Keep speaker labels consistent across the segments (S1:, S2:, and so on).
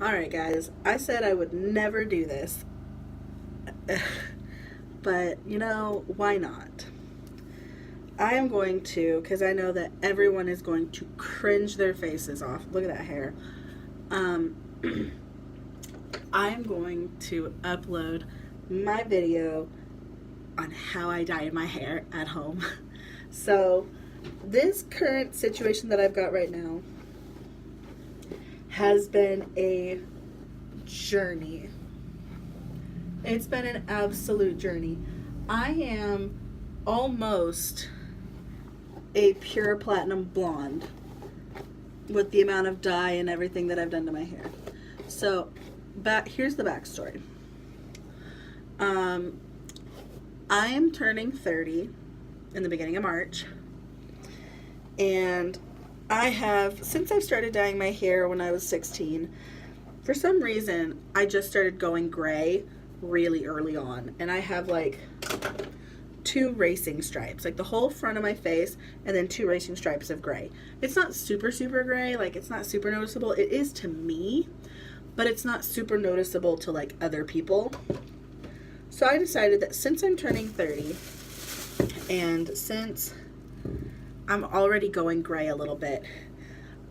S1: Alright, guys, I said I would never do this, but why not? I am going to, because I know that everyone is going to cringe their faces off. Look at that hair. Um, I am going to upload my video on how I dyed my hair at home. So, this current situation that I've got right now has been a journey. It's been an absolute journey. I am almost a pure platinum blonde with the amount of dye and everything that I've done to my hair. So, here's the backstory. I am turning 30 in the beginning of March, and since I've started dyeing my hair when I was 16, for some reason, I just started going gray really early on, and I have like 2 racing stripes, like the whole front of my face, and then 2 racing stripes of gray. It's not super gray, like it's not super noticeable. It is to me, but it's not super noticeable to like other people. So I decided that since I'm turning 30, and since I'm already going gray a little bit,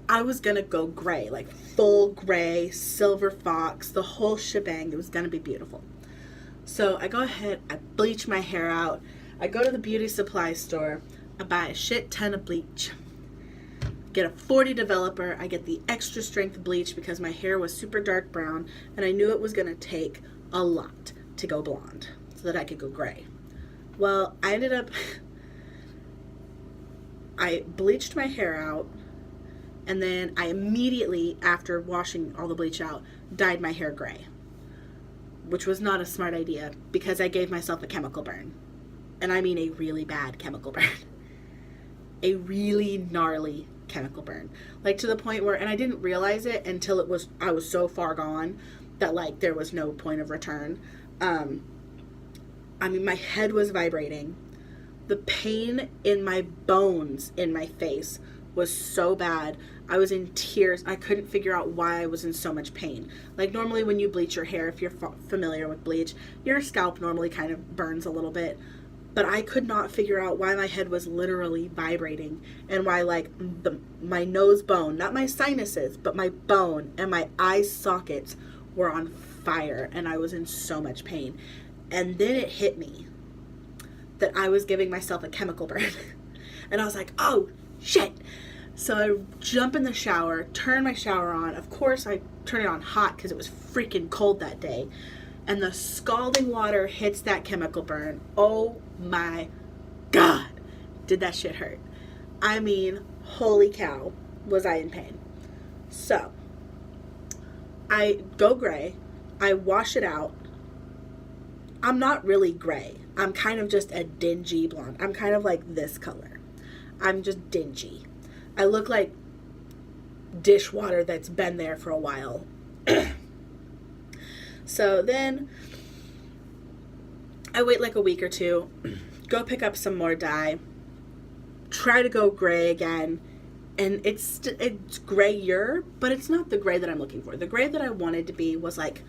S1: I was gonna go gray, like full gray, silver fox, the whole shebang. It was gonna be beautiful. So I go ahead, I bleach my hair out. I go to the beauty supply store, I buy a shit ton of bleach. Get a 40 developer, I get the extra strength bleach because my hair was super dark brown and I knew it was gonna take a lot to go blonde so that I could go gray. Well, I bleached my hair out, and then I immediately, after washing all the bleach out, dyed my hair gray, which was not a smart idea because I gave myself a chemical burn. And I mean a really bad chemical burn. A really gnarly chemical burn. Like to the point where, and I didn't realize it until I was so far gone that like there was no point of return. I mean, my head was vibrating. The pain in my bones in my face was so bad. I was in tears. I couldn't figure out why I was in so much pain. Like normally when you bleach your hair, if you're familiar with bleach, your scalp normally kind of burns a little bit. But I could not figure out why my head was literally vibrating and why like my nose bone, not my sinuses, but my bone and my eye sockets were on fire and I was in so much pain. And then it hit me that I was giving myself a chemical burn. And I was like, oh, shit. So I jump in the shower, turn my shower on. Of course, I turn it on hot because it was freaking cold that day. And the scalding water hits that chemical burn. Oh my God. Did that shit hurt? I mean, holy cow, was I in pain. So, I go gray. I wash it out. I'm not really gray. I'm kind of just a dingy blonde. I'm kind of like this color. I'm just dingy. I look like dishwater that's been there for a while. So then I wait like a week or two, go pick up some more dye, try to go gray again, and it's grayer, but it's not the gray that I'm looking for. The gray that I wanted to be was like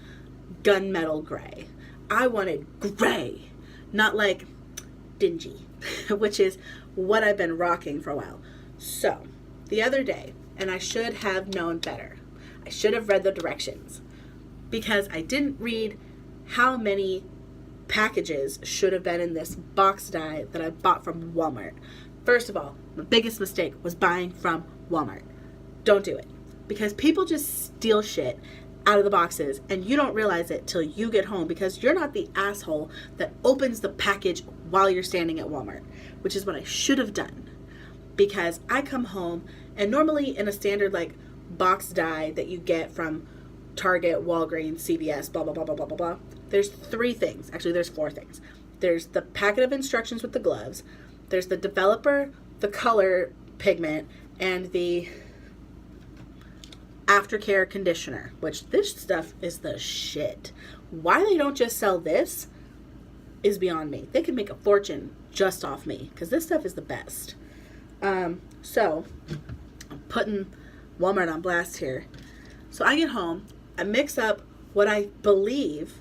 S1: gunmetal gray. I wanted gray, not like dingy, which is what I've been rocking for a while. So, the other day, and I should have known better. I should have read the directions because I didn't read how many packages should have been in this box dye that I bought from Walmart. First of all, my biggest mistake was buying from Walmart. Don't do it because people just steal shit out of the boxes and you don't realize it till you get home because you're not the asshole that opens the package while you're standing at Walmart, which is what I should have done. Because I come home and normally in a standard like box dye that you get from Target, Walgreens, CVS, blah, blah, blah, blah, blah, blah, blah, there's 3 things. Actually, there's 4 things. There's the packet of instructions with the gloves. There's the developer, the color pigment, and the aftercare conditioner, which this stuff is the shit. Why they don't just sell this is beyond me. They could make a fortune just off me because this stuff is the best. So I'm putting Walmart on blast here. So I get home, I mix up what I believe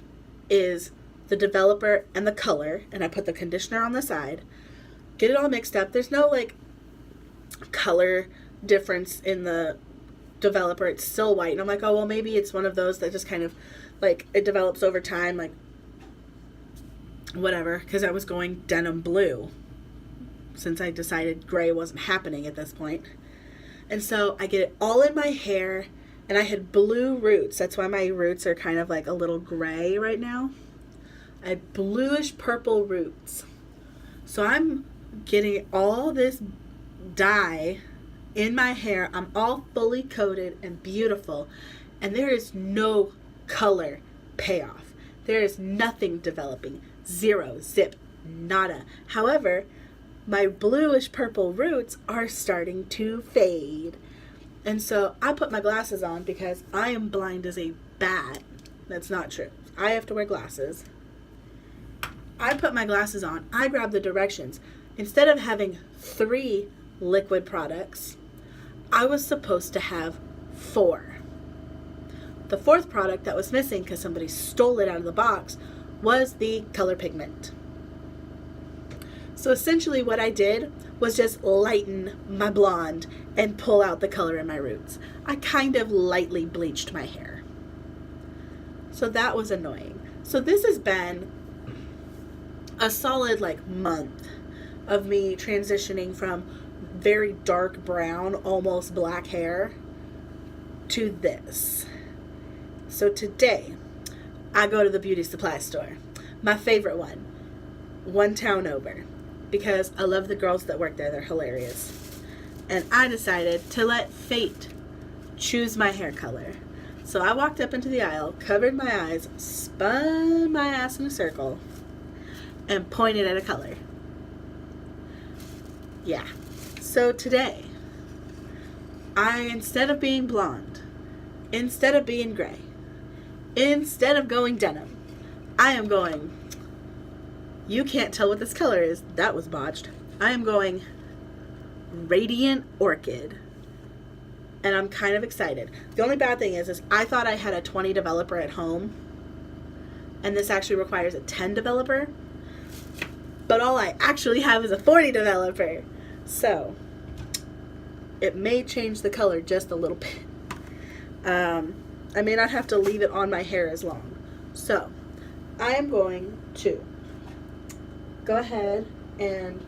S1: is the developer and the color, and I put the conditioner on the side, get it all mixed up. There's no like color difference in the developer. It's still white. And I'm like, oh, well, maybe it's one of those that just kind of like it develops over time, like whatever, because I was going denim blue since I decided gray wasn't happening at this point. And so I get it all in my hair, and I had blue roots. That's why my roots are kind of like a little gray right now. I had bluish purple roots. So I'm getting all this dye in my hair. I'm all fully coated and beautiful, and there is no color payoff. There is nothing developing. Zero, zip, nada. However, my bluish purple roots are starting to fade. And so I put my glasses on because I am blind as a bat. That's not true. I have to wear glasses. I put my glasses on. I grab the directions. Instead of having 3 liquid products, I was supposed to have 4. The 4th product that was missing because somebody stole it out of the box was the color pigment. So essentially what I did was just lighten my blonde and pull out the color in my roots. I kind of lightly bleached my hair. So that was annoying. So this has been a solid like month of me transitioning from very dark brown, almost black hair to this. So today I go to the beauty supply store, my favorite one town over, because I love the girls that work there. They're hilarious. And I decided to let fate choose my hair color. So I walked up into the aisle, covered my eyes, spun my ass in a circle, and pointed at a color. Yeah. So today, instead of being blonde, instead of being gray, instead of going denim, I am going, you can't tell what this color is. That was botched. I am going Radiant Orchid. And I'm kind of excited. The only bad thing is I thought I had a 20 developer at home. And this actually requires a 10 developer. But all I actually have is a 40 developer. So, it may change the color just a little bit. I may not have to leave it on my hair as long. So, I am going to go ahead and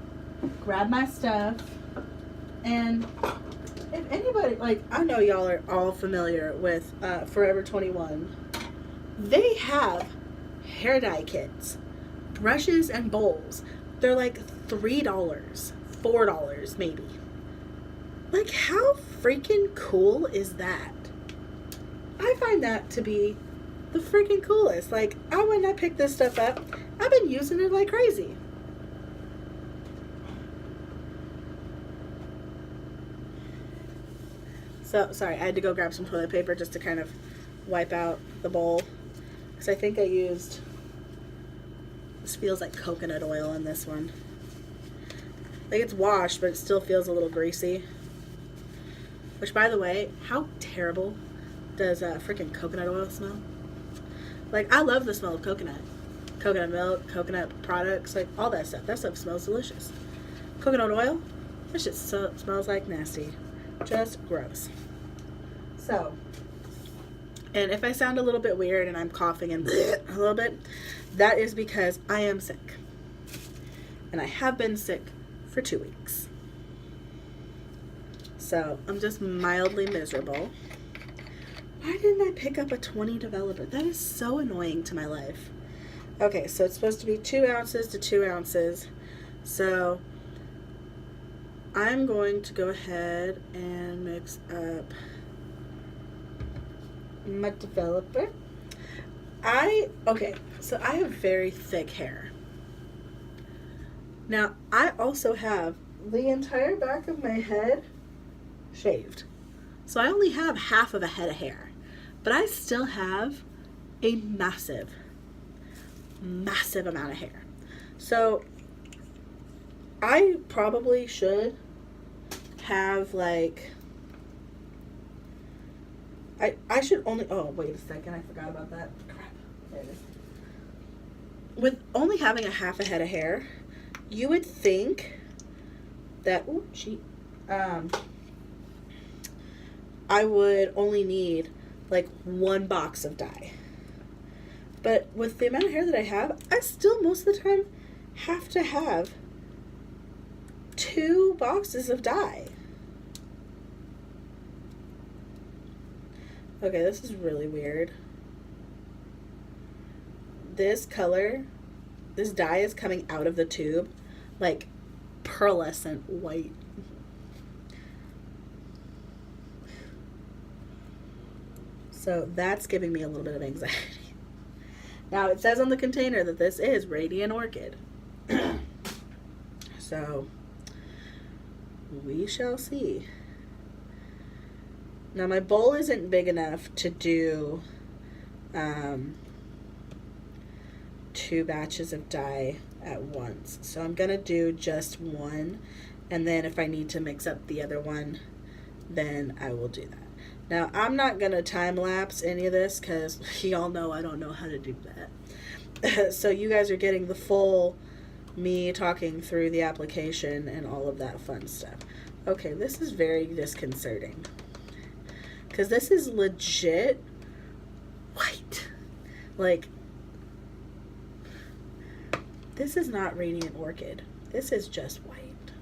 S1: grab my stuff. And if anybody, like, I know y'all are all familiar with Forever 21. They have hair dye kits, brushes and bowls. They're like $3, $4 maybe. Like, how freaking cool is that? I find that to be the freaking coolest. Like, when I picked this stuff up, I've been using it like crazy. So, sorry, I had to go grab some toilet paper just to kind of wipe out the bowl. Because I think I used, this feels like coconut oil in this one. Like, it's washed, but it still feels a little greasy. Which, by the way, how terrible does freaking coconut oil smell? Like, I love the smell of coconut. Coconut milk, coconut products, like all that stuff. That stuff smells delicious. Coconut oil, that shit smells like nasty. Just gross. So, and if I sound a little bit weird and I'm coughing and a little bit, that is because I am sick. And I have been sick for 2 weeks. So, I'm just mildly miserable. Why didn't I pick up a 20 developer? That is so annoying to my life. Okay, so it's supposed to be 2 ounces to 2 ounces. So, I'm going to go ahead and mix up my developer. So I have very thick hair. Now, I also have the entire back of my head shaved. So I only have half of a head of hair. But I still have a massive amount of hair. So I probably should have like I should only, oh, wait a second, I forgot about that. Crap. There it is. With only having a half a head of hair, you would think that, oh, gee, I would only need like 1 box of dye. But with the amount of hair that I have, I still most of the time have to have 2 boxes of dye. Okay, this is really weird. This color, this dye is coming out of the tube like pearlescent white. So that's giving me a little bit of anxiety. Now it says on the container that this is Radiant Orchid. So we shall see. Now my bowl isn't big enough to do 2 batches of dye at once. So I'm gonna do just 1, and then if I need to mix up the other one, then I will do that. Now I'm not gonna time lapse any of this because y'all know I don't know how to do that. So you guys are getting the full me talking through the application and all of that fun stuff. Okay, this is very disconcerting because this is legit white. Like, this is not Radiant Orchid. This is just white.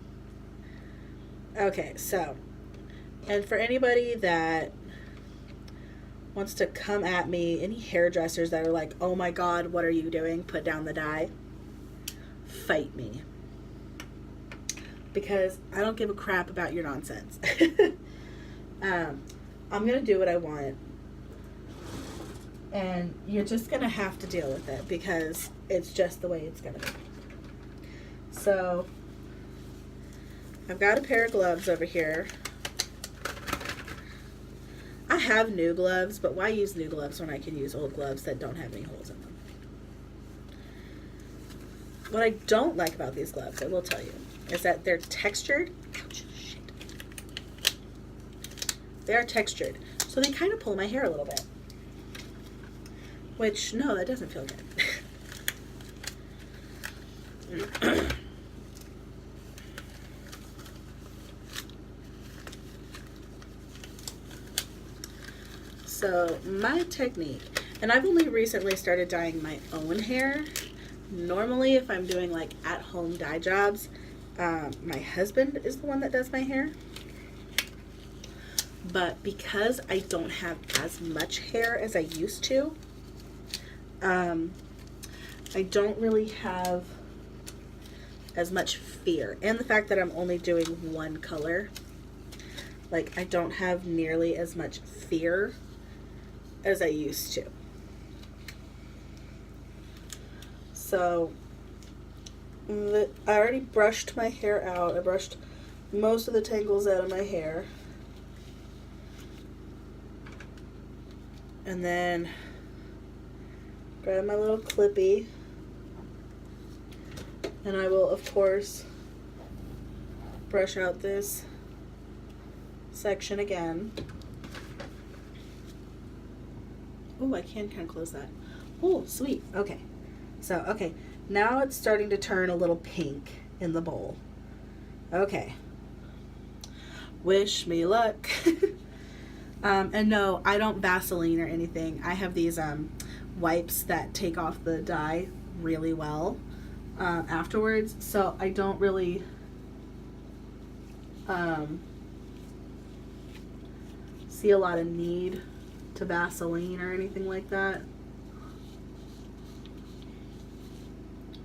S1: Okay, so, and for anybody that wants to come at me, any hairdressers that are like, oh my God, what are you doing? Put down the dye. Fight me. Because I don't give a crap about your nonsense. I'm going to do what I want. And you're just going to have to deal with it because it's just the way it's going to be. So, I've got a pair of gloves over here. I have new gloves, but why use new gloves when I can use old gloves that don't have any holes in them? What I don't like about these gloves, I will tell you, is that they're textured. Ouch, shit. They are textured, so they kind of pull my hair a little bit. Which, no, that doesn't feel good. So, my technique, and I've only recently started dyeing my own hair. Normally, if I'm doing like at-home dye jobs, my husband is the one that does my hair. But because I don't have as much hair as I used to, I don't really have as much fear. And the fact that I'm only doing 1 color, like I don't have nearly as much fear as I used to. So, I already brushed my hair out. I brushed most of the tangles out of my hair. And then grab my little clippy. And I will, of course, brush out this section again. Oh, I can kind of close that. Oh, sweet. Okay. So, okay. Now it's starting to turn a little pink in the bowl. Okay. Wish me luck. And no, I don't Vaseline or anything. I have these wipes that take off the dye really well afterwards. So I don't really see a lot of need to Vaseline or anything like that.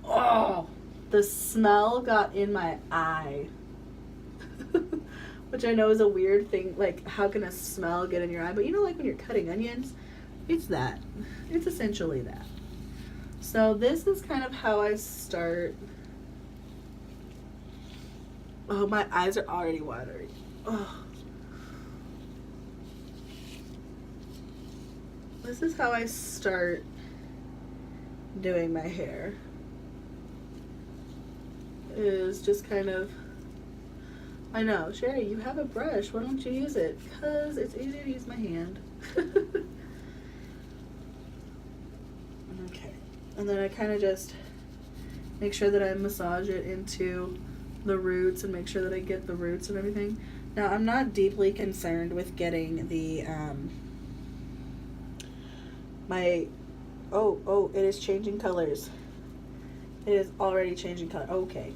S1: Oh, the smell got in my eye. Which I know is a weird thing, like how can a smell get in your eye? But you know, like when you're cutting onions, it's that. It's essentially that. So this is kind of how I start. Oh, my eyes are already watery. Oh. This is how I start doing my hair. Is just kind of, I know, Sherry, you have a brush. Why don't you use it? Because it's easier to use my hand. Okay. And then I kind of just make sure that I massage it into the roots and make sure that I get the roots and everything. Now, I'm not deeply concerned with getting the, it is changing colors. It is already changing color. Okay.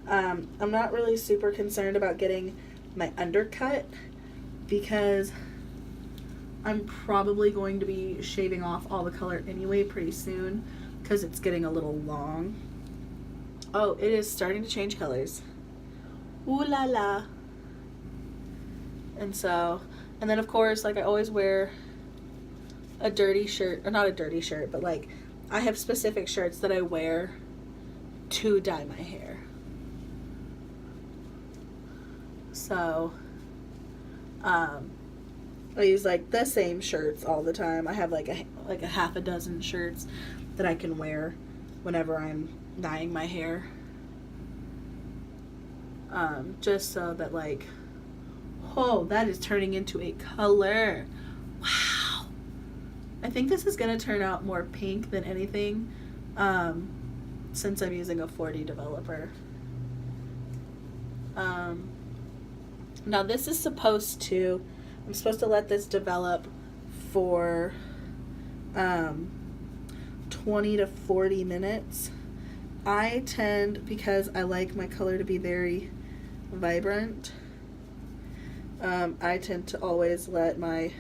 S1: I'm not really super concerned about getting my undercut because I'm probably going to be shaving off all the color anyway pretty soon because it's getting a little long. Oh, it is starting to change colors. Ooh la la. And so, and then of course, like I always wear a dirty shirt, or not a dirty shirt, but like I have specific shirts that I wear to dye my hair. So, I use like the same shirts all the time. I have like a half a dozen shirts that I can wear whenever I'm dyeing my hair. Just so that like, oh, that is turning into a color. Wow. I think this is gonna turn out more pink than anything, since I'm using a 4D developer. Now this is I'm supposed to let this develop for 20 to 40 minutes. I tend, because I like my color to be very vibrant, I tend to always let my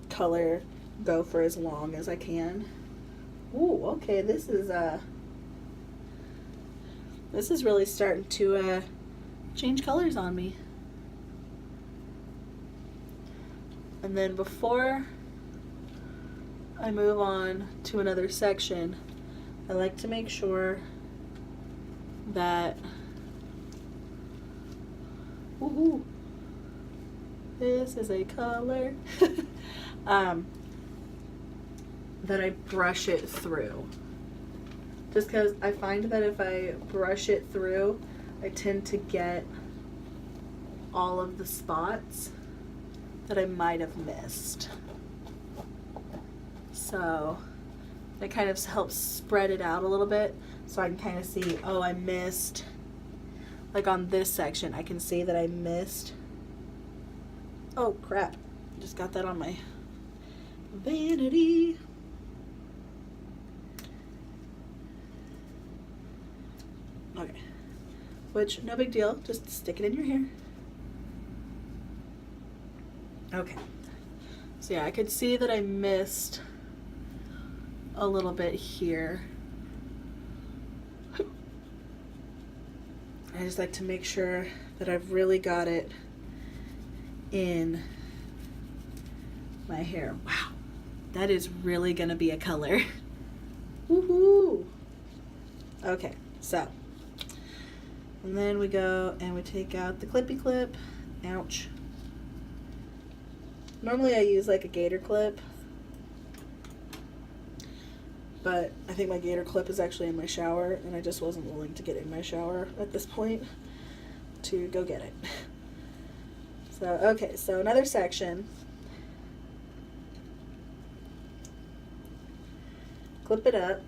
S1: color go for as long as I can. Ooh, okay, this is really starting to change colors on me. And then before I move on to another section, I like to make sure that this is a color that I brush it through. Just because I find that if I brush it through, I tend to get all of the spots that I might have missed. So it kind of helps spread it out a little bit so I can kind of see, oh, I missed, like on this section, I can see that I missed. Oh crap, just got that on my vanity. Okay, which, no big deal, just stick it in your hair. Okay, so yeah, I could see that I missed a little bit here. I just like to make sure that I've really got it in my hair. Wow, that is really gonna be a color. Woohoo! Okay, so, and then we go and we take out the clippy clip. Ouch. Normally I use like a gator clip, but I think my gator clip is actually in my shower, and I just wasn't willing to get in my shower at this point to go get it. So, okay, so another section. Clip it up.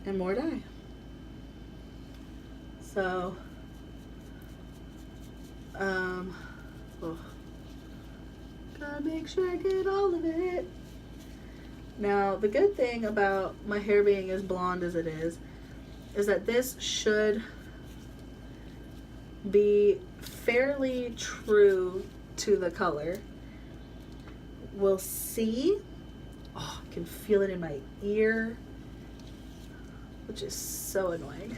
S1: And more dye. So, gotta make sure I get all of it. Now, the good thing about my hair being as blonde as it is that this should be fairly true to the color. We'll see. Oh, I can feel it in my ear, which is so annoying.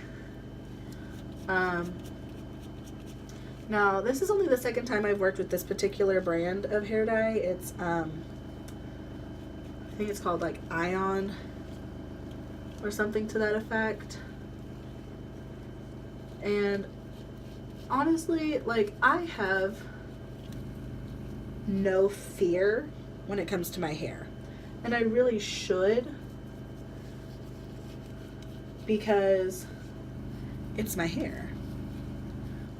S1: Now, this is only the second time I've worked with this particular brand of hair dye. It's, I think it's called like Ion or something to that effect. And honestly, like, I have no fear when it comes to my hair. And I really should, because it's my hair.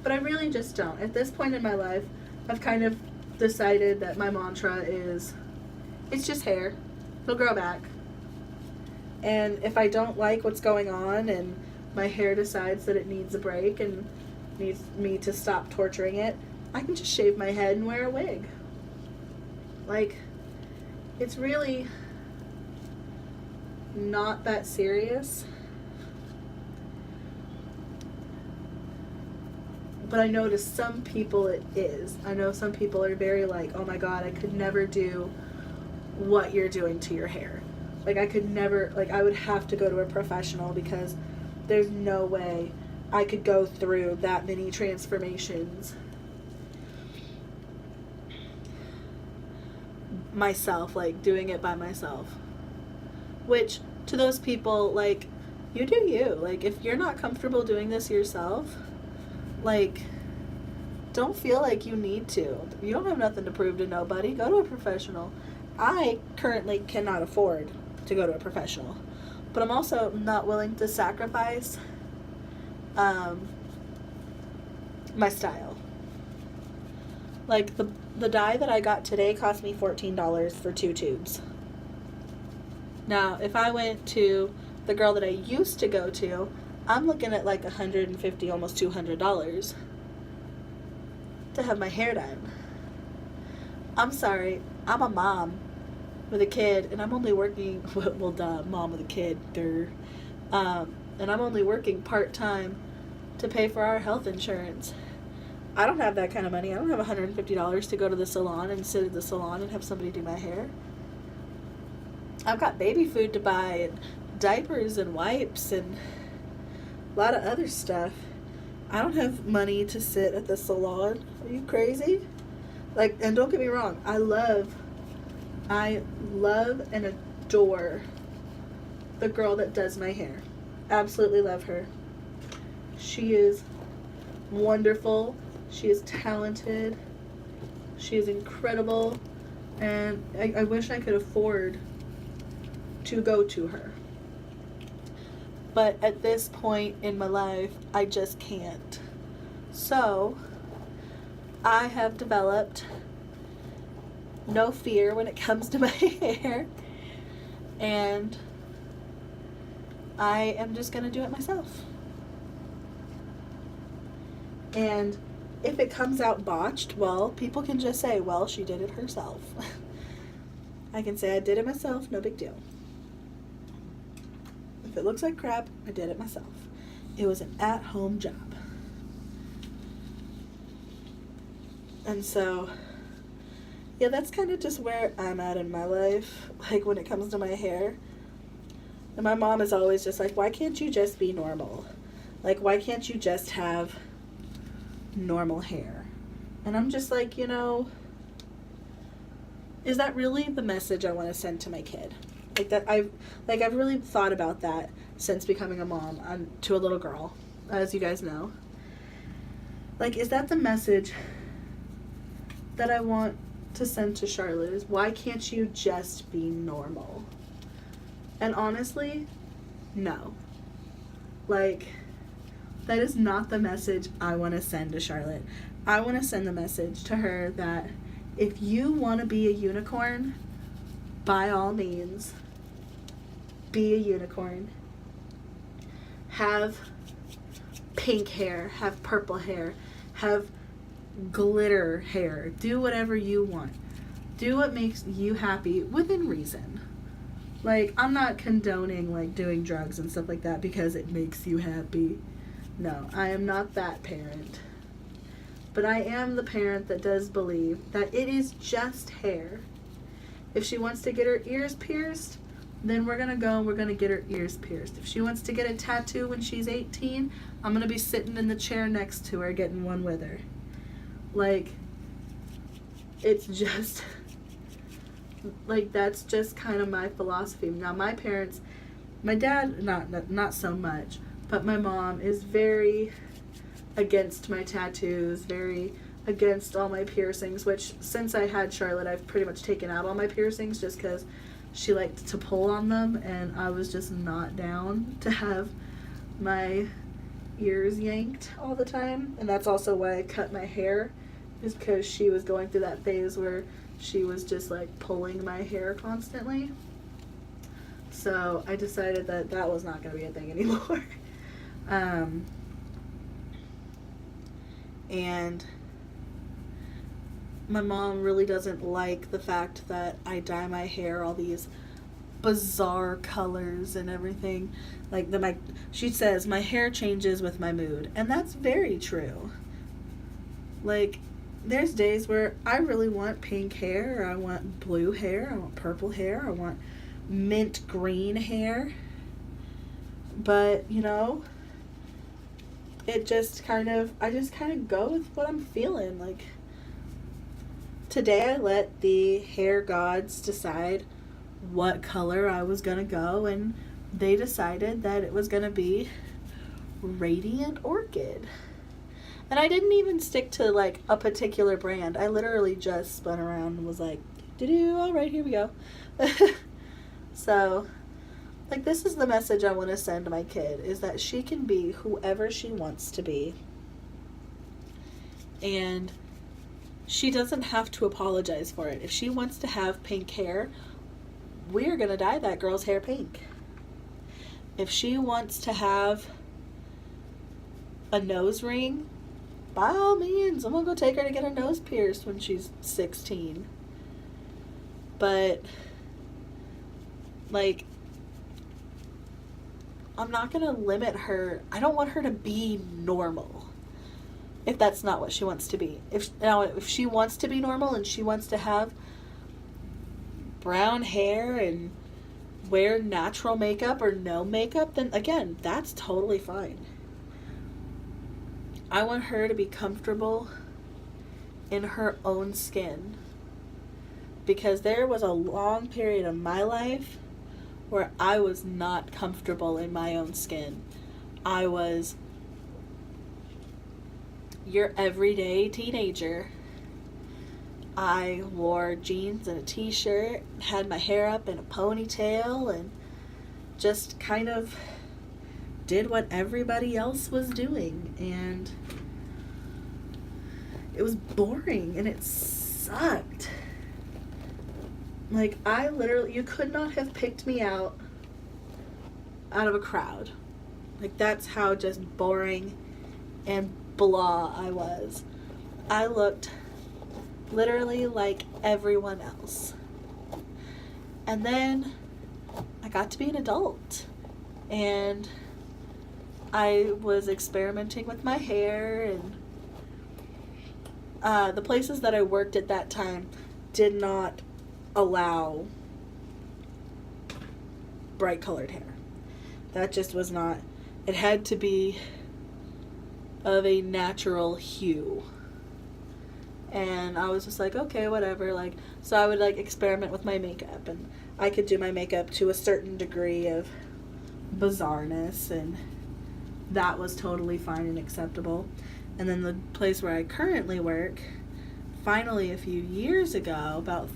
S1: But I really just don't. At this point in my life, I've kind of decided that my mantra is, it's just hair. It'll grow back. And if I don't like what's going on and my hair decides that it needs a break and needs me to stop torturing it, I can just shave my head and wear a wig. Like, it's really not that serious. But I know to some people it is. I know some people are very like, oh my god, I could never do what you're doing to your hair. Like, I could never, like, I would have to go to a professional because there's no way I could go through that many transformations myself, like, doing it by myself. Which, to those people, like, you do you. Like, if you're not comfortable doing this yourself, like, don't feel like you need to. You don't have nothing to prove to nobody. Go to a professional. I currently cannot afford to go to a professional, but I'm also not willing to sacrifice my style. Like, the dye that I got today cost me $14 for 2 tubes. Now, if I went to the girl that I used to go to, I'm looking at like $150, almost $200 to have my hair done. I'm sorry, I'm a mom with a kid, and I'm only working, well, duh, mom with a kid, and I'm only working part-time to pay for our health insurance. I don't have that kind of money. I don't have $150 to go to the salon and sit at the salon and have somebody do my hair. I've got baby food to buy and diapers and wipes and a lot of other stuff. I don't have money to sit at the salon. Are you crazy? Like, and don't get me wrong, I love and adore the girl that does my hair. Absolutely love her. She is wonderful. She is talented. She is incredible. And I wish I could afford to go to her. But at this point in my life, I just can't. So, I have developed no fear when it comes to my hair. And I am just going to do it myself. And if it comes out botched, well, people can just say, well, she did it herself. I can say I did it myself, no big deal. If it looks like crap, I did it myself. It was an at-home job. And so, yeah, that's kind of just where I'm at in my life, like when it comes to my hair. And my mom is always just like, why can't you just be normal? Like, why can't you just have normal hair? And I'm just like, you know, is that really the message I want to send to my kid? I've really thought about that since becoming a mom to a little girl, as you guys know. Like, is that the message that I want to send to Charlotte? Is why can't you just be normal? And honestly, no. Like, that is not the message I want to send to Charlotte. I want to send the message to her that if you want to be a unicorn, by all means, be a unicorn. Have pink hair, have purple hair, have glitter hair. Do whatever you want. Do what makes you happy within reason. Like, I'm not condoning, like, doing drugs and stuff like that because it makes you happy. No, I am not that parent. But I am the parent that does believe that it is just hair. If she wants to get her ears pierced, then we're going to go and we're going to get her ears pierced. If she wants to get a tattoo when she's 18, I'm going to be sitting in the chair next to her getting one with her. Like, it's just, like, that's just kind of my philosophy. Now, my parents, my dad, not so much, but my mom is very against my tattoos, very against all my piercings, which since I had Charlotte, I've pretty much taken out all my piercings just because she liked to pull on them, and I was just not down to have my ears yanked all the time. And that's also why I cut my hair is because she was going through that phase where she was just like pulling my hair constantly. So I decided that that was not going to be a thing anymore. And my mom really doesn't like the fact that I dye my hair all these bizarre colors and everything. Like she says my hair changes with my mood, and that's very true. Like, there's days where I really want pink hair, or I want blue hair, I want purple hair, I want mint green hair. But, you know, it just I just kind of go with what I'm feeling. Like, today I let the hair gods decide what color I was gonna go, and they decided that it was gonna be Radiant Orchid. And I didn't even stick to like a particular brand. I literally just spun around and was like, all right, here we go. So, like, this is the message I want to send to my kid, is that she can be whoever she wants to be. And she doesn't have to apologize for it. If she wants to have pink hair, we're going to dye that girl's hair pink. If she wants to have a nose ring, by all means, I'm going to go take her to get her nose pierced when she's 16. But, like, I'm not going to limit her. I don't want her to be normal if that's not what she wants to be. If she wants to be normal and she wants to have brown hair and wear natural makeup or no makeup, then again, that's totally fine. I want her to be comfortable in her own skin, because there was a long period of my life where I was not comfortable in my own skin. I was your everyday teenager. I wore jeans and a t-shirt, had my hair up in a ponytail, and just kind of did what everybody else was doing, and it was boring and it sucked. Like, you could not have picked me out of a crowd. Like, that's how just boring and blah I was. I looked literally like everyone else. And then I got to be an adult, and I was experimenting with my hair, and the places that I worked at that time did not allow bright colored hair. That just was not, it had to be of a natural hue. And I was just like, okay, whatever. Like, so I would like experiment with my makeup, and I could do my makeup to a certain degree of bizarreness, and that was totally fine and acceptable. And then the place where I currently work, finally a few years ago, about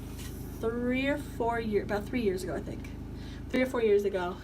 S1: 3 or 4 years ago, I think, 3 or 4 years ago,